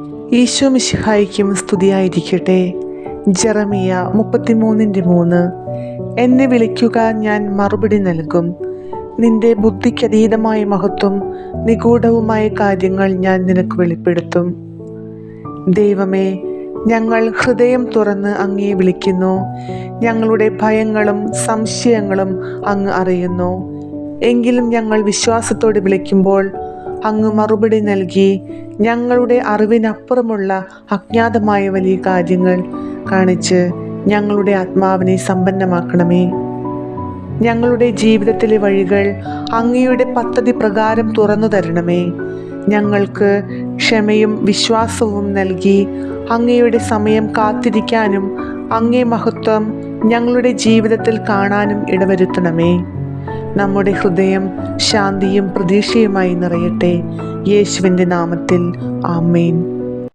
ഈശോ മിശിഹായ്ക്കും സ്തുതിയായിരിക്കട്ടെ. ജെറമിയ 33:3. എന്നെ വിളിക്കുക, ഞാൻ മറുപടി നൽകും. നിന്റെ ബുദ്ധിക്കതീതമായ മഹത്വം, നിഗൂഢവുമായ കാര്യങ്ങൾ ഞാൻ നിനക്ക് വെളിപ്പെടുത്തും. ദൈവമേ, ഞങ്ങൾ ഹൃദയം തുറന്ന് അങ്ങയെ വിളിക്കുന്നു. ഞങ്ങളുടെ ഭയങ്ങളും സംശയങ്ങളും അങ്ങ് അറിയുന്നു. എങ്കിലും ഞങ്ങൾ വിശ്വാസത്തോടെ വിളിക്കുമ്പോൾ അങ്ങ് മറുപടി നൽകി ഞങ്ങളുടെ അറിവിനപ്പുറമുള്ള അജ്ഞാതമായ വലിയ കാര്യങ്ങൾ കാണിച്ച് ഞങ്ങളുടെ ആത്മാവിനെ സമ്പന്നമാക്കണമേ. ഞങ്ങളുടെ ജീവിതത്തിലെ വഴികൾ അങ്ങയുടെ പദ്ധതി പ്രകാരം തുറന്നു തരണമേ. ഞങ്ങൾക്ക് ക്ഷമയും വിശ്വാസവും നൽകി അങ്ങയുടെ സമയം കാത്തിരിക്കാനും അങ്ങേ മഹത്വം ഞങ്ങളുടെ ജീവിതത്തിൽ കാണാനും ഇടവരുത്തണമേ. നമ്മുടെ ഹൃദയം ശാന്തിയും പ്രതീക്ഷയുമായി നിറയട്ടെ. യേശുവിൻ്റെ നാമത്തിൽ ആമേൻ.